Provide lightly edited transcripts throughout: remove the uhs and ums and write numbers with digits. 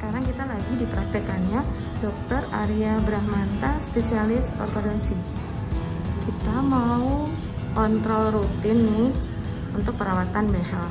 sekarang kita lagi di praktekannya Dr. Arya Brahmanta, spesialis ortodonsi. Kita mau kontrol rutin nih untuk perawatan behel.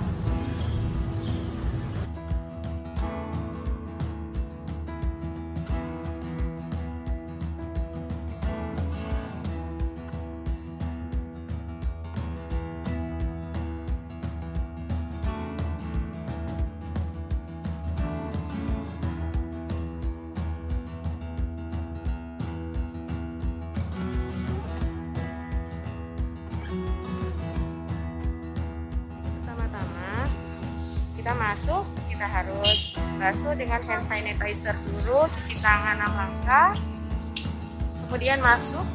Kita masuk, kita harus basuh dengan hand sanitizer dulu, cuci tangan 6 langkah, kemudian masuk.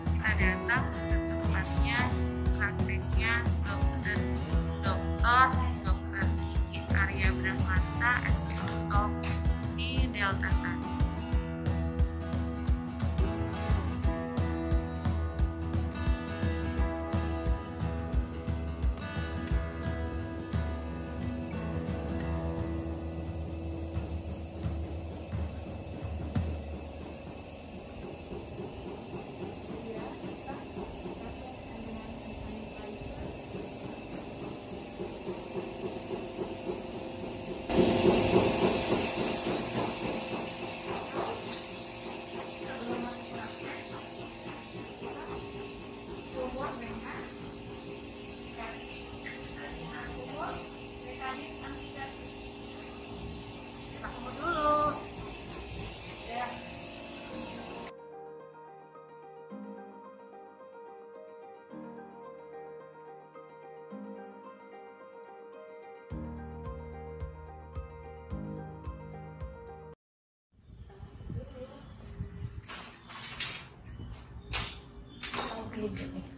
Kita datang ke tempatnya, prakteknya Dr. Arya Brahmanta, SPO di Delta Sari.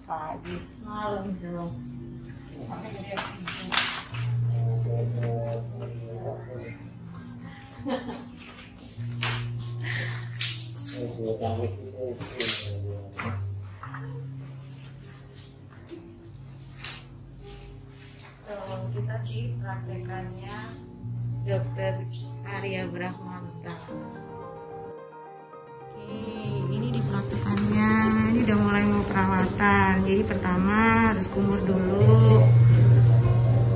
Pagi, malam dong. Kita di praktekannya Dr. Arya Brahmanta. Ini di praktekannya, ini udah mulai mau perawatan. Jadi pertama harus kumur dulu,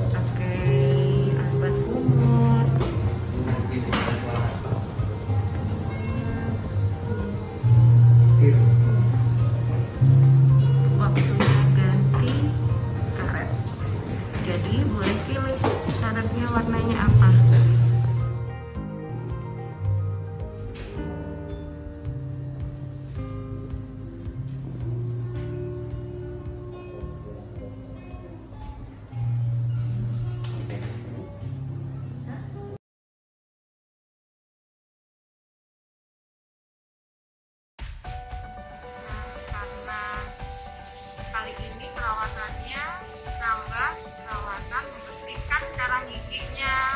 pakai alat kumur. Waktunya ganti karet. Jadi boleh pilih karetnya warnanya apa. Kali ini perawatannya nambah perawatan membersihkan karang giginya,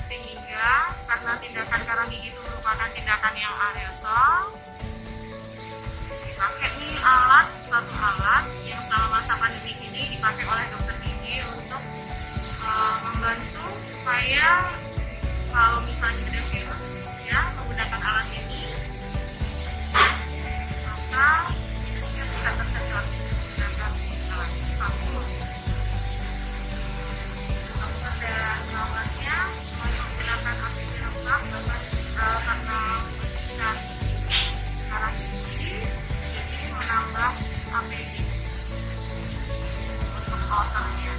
sehingga karena tindakan karang gigi itu merupakan tindakan yang aerosol, dipakai nih satu alat yang selama masa pandemi ini dipakai oleh dokter gigi untuk membantu supaya kalau misalnya ada virus ya menggunakan alat ini maka virusnya bisa tersedot. Dan perawatnya semuanya menggunakan APD lengkap karena membersihkan karang gigi, jadi menambah APD untuk outernya.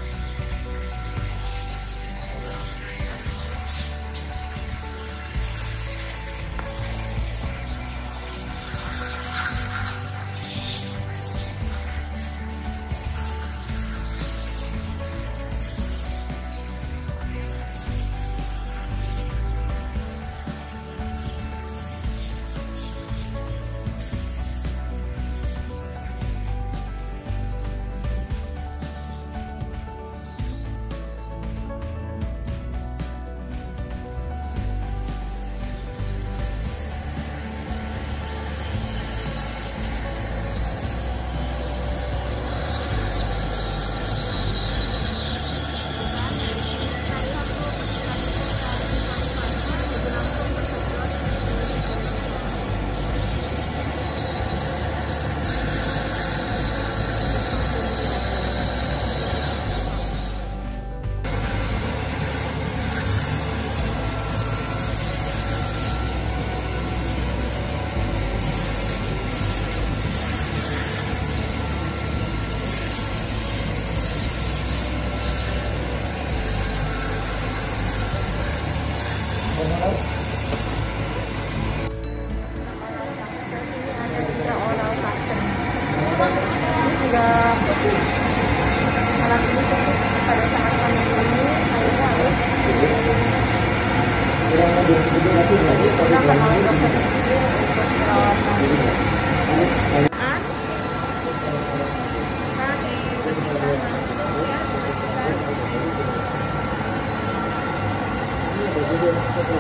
Setelah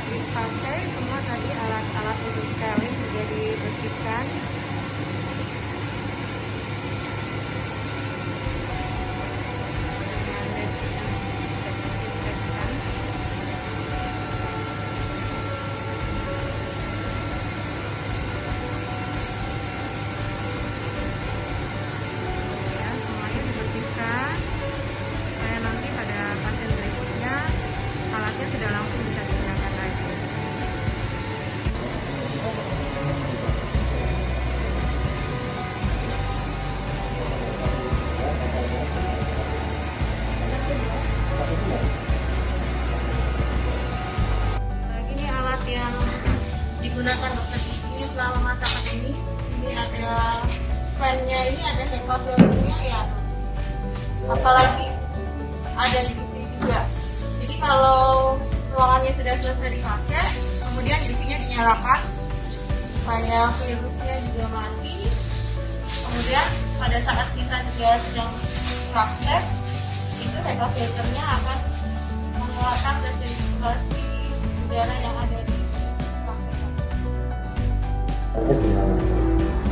dipakai semua tadi alat-alat untuk styling sudah dibersihkan. Semuanya dibersihkan supaya nanti pada pasien berikutnya alatnya sudah langsung bisa digunakan lagi. Lagi ini alat yang digunakan dokter gigi selama masa pandemi. Ini ada fan-nya, ini ada hepa-filternya ya. Apalagi ada liquid juga. Jadi kalau ruangannya sudah selesai dipakai, kemudian liquidnya dinyalakan supaya virusnya juga mati. Kemudian pada saat kita juga sedang praktek, itu hepa-filternya akan mengeluarkan desinfeksi udara yang ada di praktek.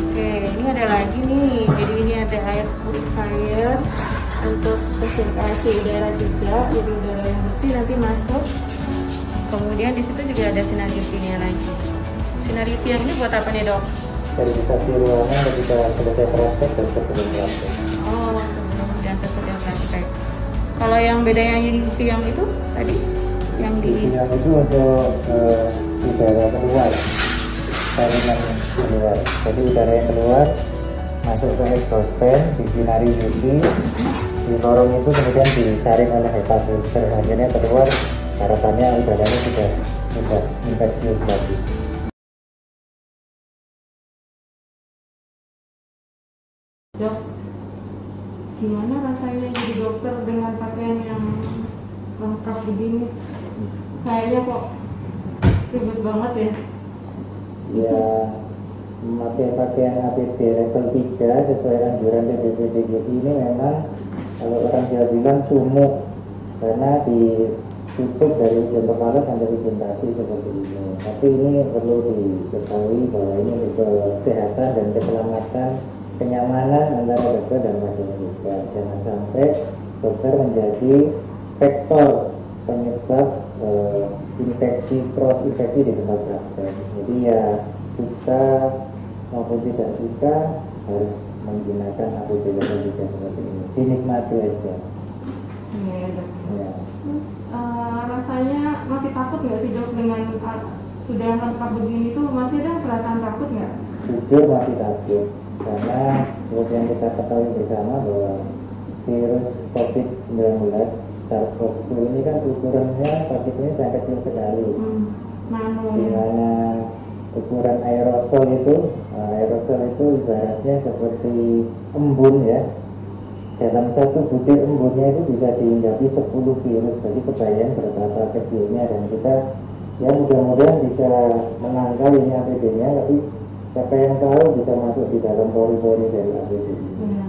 Oke, ini ada lagi nih. Jadi ini ada air purifier untuk desinfeksi udara juga. Jadi udara yang bersih nanti masuk. Kemudian di situ juga ada sinar UV-nya lagi. Sinar UV yang ini buat apa nih, Dok? Verifikasi ruangan ketika selesai praktek dan sebelum praktek. Oh, sebelum dan sesudah praktek. Kalau yang beda yang UV yang itu tadi yang di Yang itu untuk udara keluar, saringan keluar. Jadi udara yang keluar masuk ke exhaust fan, disinari UV, di lorong itu kemudian disaring oleh HEPA filter, akhirnya keluar. Harapannya udaranya sudah infeksius lagi. Dok, gimana rasanya jadi dokter dengan pakaian yang lengkap begini? Kayaknya kok ribet banget ya? Ya, memakai pakaian APD level 3 sesuai anjuran PBBPGI ini memang kalau orang Jawa bilang sumuk, karena ditutup dari ujung kepala sampai ujung kaki seperti ini. Tapi ini perlu diketahui bahwa ini untuk kesehatan dan keselamatan, kenyamanan antara dokter dan pasien juga. Jangan sampai dokter menjadi faktor penyebab infeksi, cross infeksi di tempat praktek. Jadi ya suka maupun tidak suka harus menggunakan APD level 3 seperti ini. Dinikmati aja. Iya, Dok. Ya. Terus rasanya masih takut nggak sih, Dok, dengan sudah lengkap begini tuh masih ada perasaan takut nggak? Jujur masih takut, karena seperti yang kita ketahui bersama bahwa virus COVID-19 SARS-CoV-2 ini kan ukurannya partikelnya sangat kecil sekali. Nano Di ya. mana ukuran aerosol itu ibaratnya seperti embun ya. Dalam satu butir embunnya itu bisa dihinggapi 10 virus. Jadi kebayang betapa kecilnya, dan kita ya mudah-mudahan bisa menangkal ini APD-nya, tapi siapa yang tahu bisa masuk di dalam pori-pori dari APD ini. Ya.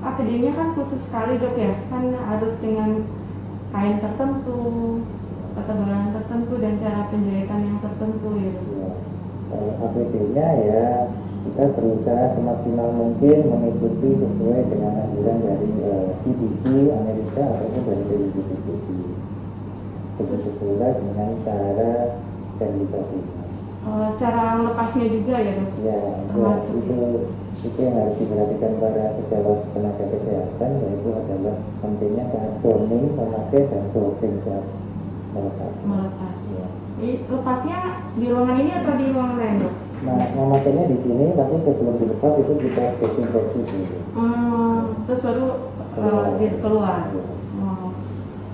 APD-nya kan khusus sekali, Dok ya, kan harus dengan kain tertentu, ketebalan tertentu, dan cara penjahitan yang tertentu ya, Dok. Ya. Kalau APD-nya ya kita berusaha semaksimal mungkin mengikuti sesuai dengan anjuran dari CDC Amerika ataupun dari PBBPGI. Begitu pula dengan cara sterilisasi. Cara lepasnya juga ya, Dok? Ya, Termasuk itu yang harus diperhatikan para sejawat tenaga kesehatan, yaitu adalah pentingnya saat donning memakai dan doping saat melepas. melepas. Ya. Lepasnya di ruangan ini atau di ruangan lain, Dok? Nah, memakainya di sini, tapi sebelum dilepas itu kita desinfeksi dulu. Terus baru keluar. Ya.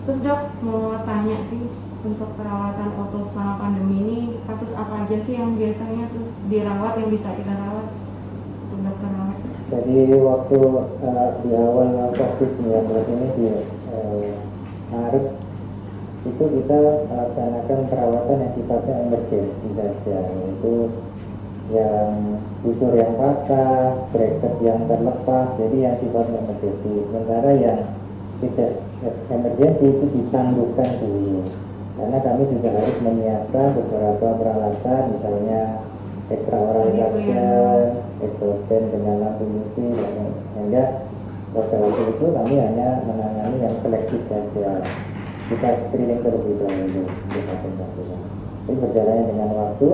Terus, Dok, mau tanya sih, untuk perawatan otot selama pandemi ini kasus apa aja sih yang biasanya terus dirawat, yang bisa kita rawat untuk dokter rawat? Jadi waktu di awal COVID-19 ini Maret itu kita melaksanakan perawatan yang sifatnya emergensi saja, yaitu yang busur yang patah, bracket yang terlepas, jadi yang sifatnya emergensi. Sementara yang tidak emergensi itu ditangguhkan dulu, karena kami juga harus menyiapkan beberapa peralatan, misalnya extra oral suction, exhaustion dengan lampu UV, sehingga pada waktu itu kami hanya menangani yang selektif saja. Kita screening terlebih dahulu untuk pasien-pasien. Tapi berjalannya dengan waktu,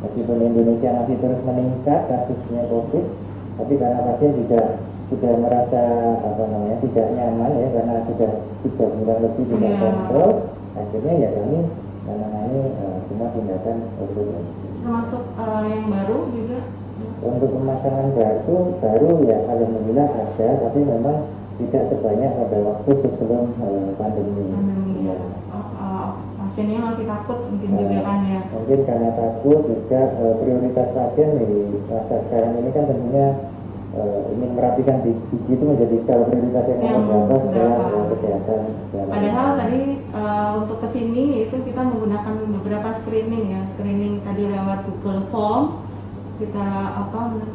meskipun Indonesia masih terus meningkat kasusnya COVID, tapi karena pasien juga sudah merasa tidak nyaman ya, karena sudah 3 bulan lebih tidak kontrol, akhirnya ya kami menangani semua tindakan urologi. Termasuk yang baru juga. Untuk pemasangan baru ya alhamdulillah ada, tapi memang tidak sebanyak pada waktu sebelum pandemi. Ya. Pasiennya masih takut mungkin juga kan ya. Mungkin karena takut juga prioritas pasien di masa sekarang ini kan tentunya ingin merapikan gigi itu menjadi skala prioritas yang nomor setelah kesehatan. Padahal tadi untuk kesini itu kita menggunakan beberapa screening ya, screening tadi lewat Google Form, kita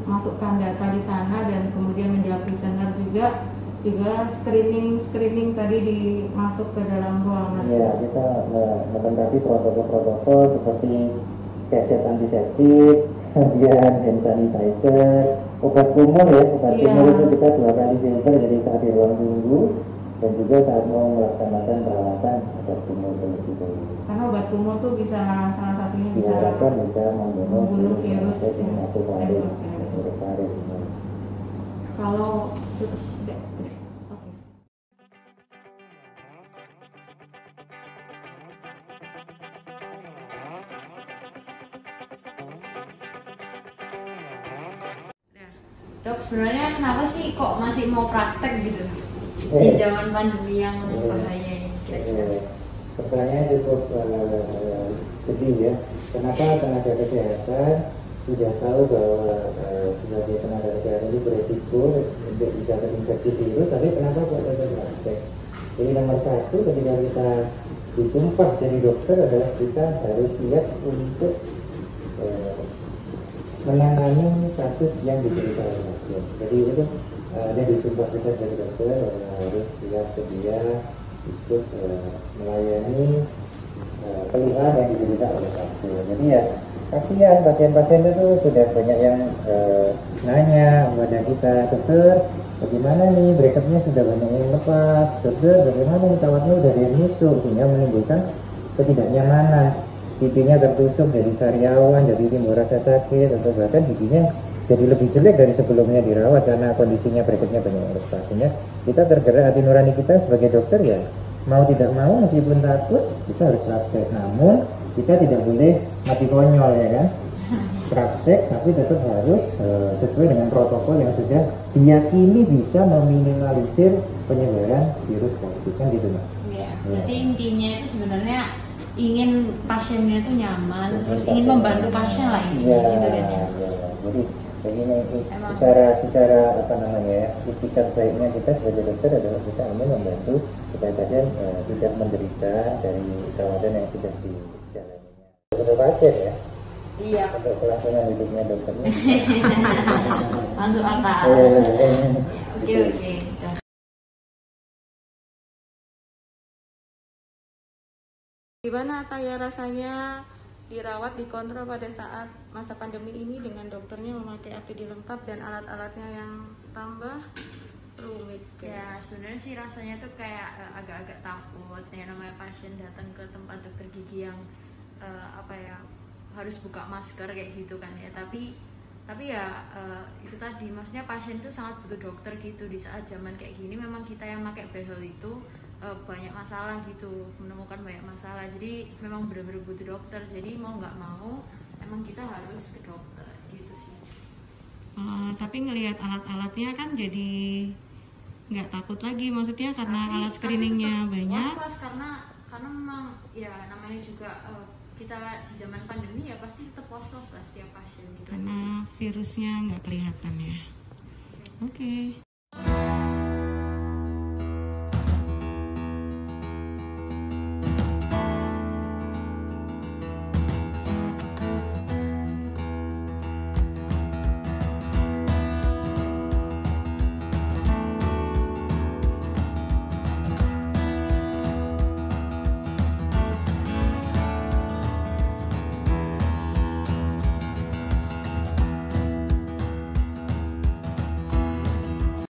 masukkan data di sana dan kemudian menjawab kuesioner juga screening tadi dimasuk ke dalam ruangan. Ya, kita melengkapi protokol seperti kaset antiseptik, kemudian hand sanitizer, obat kumur ya, kumur itu kita 2 kali filter, jadi saat di ruang tunggu dan juga saat mau melaksanakan perawatan obat kumur terlebih dahulu. Karena obat kumur tuh bisa salah satunya bisa membunuh virus yang masuk paru. Kalau Dok, sebenarnya kenapa sih kok masih mau praktek gitu di zaman pandemi yang bahaya ini? Pertanyaan cukup sedih ya. Kenapa tenaga kesehatan sudah tahu bahwa sebagai tenaga kesehatan itu beresiko untuk bisa terinfeksi virus, tapi kenapa kok tetap praktek? Jadi nomor 1 ketika kita disumpah jadi dokter adalah kita harus siap untuk menangani kasus yang diderita oleh pasien. Jadi itu ada disumpah kita sebagai dokter harus siap sedia ikut melayani keluhan yang diderita oleh pasien. Jadi ya kasihan pasien-pasien itu sudah banyak yang nanya kepada kita, dokter bagaimana nih bracketnya sudah banyak yang lepas, dokter bagaimana nih kawatnya udah ada yang nusuk, sehingga menimbulkan ketidaknyamanan. Giginya tertusuk jadi sariawan, jadi timbul rasa sakit, atau bahkan giginya jadi lebih jelek dari sebelumnya dirawat karena kondisinya bracketnya banyak yang lepas. Sehingga kita tergerak, hati nurani kita sebagai dokter ya mau tidak mau meskipun takut kita harus praktek. Namun kita tidak boleh mati konyol ya kan, praktek tapi tetap harus sesuai dengan protokol yang sudah diyakini bisa meminimalisir penyebaran virus COVID kan gitu Mbak. Iya. Jadi intinya itu sebenarnya ingin pasiennya itu nyaman, terus ingin membantu pasien lah ini, gitu kan ya. Jadi begini, secara apa namanya ya, itikat baiknya kita sebagai dokter adalah kita ingin membantu supaya pasien tidak menderita dari perawatan yang sudah dijalaninya. Untuk pasien ya. Iya. Untuk kelangsungan hidupnya dokternya. Masuk akal. Oke. Gimana Taya rasanya dirawat, dikontrol pada saat masa pandemi ini dengan dokternya memakai APD lengkap dan alat-alatnya yang tambah rumit? Ya sebenarnya sih rasanya tuh kayak agak-agak takut ya, namanya pasien datang ke tempat dokter gigi yang harus buka masker kayak gitu kan ya. Tapi ya itu tadi, maksudnya pasien tuh sangat butuh dokter gitu di saat zaman kayak gini. Memang kita yang pakai behel itu banyak masalah gitu, menemukan banyak masalah, jadi memang benar-benar butuh dokter. Jadi mau nggak mau emang kita harus ke dokter gitu sih. Tapi ngelihat alat-alatnya kan jadi nggak takut lagi, maksudnya karena alat screeningnya banyak. Was-was karena memang ya namanya juga kita di zaman pandemi ya pasti tetap was-was lah setiap pasien gitu. Karena virusnya nggak kelihatan ya. Oke.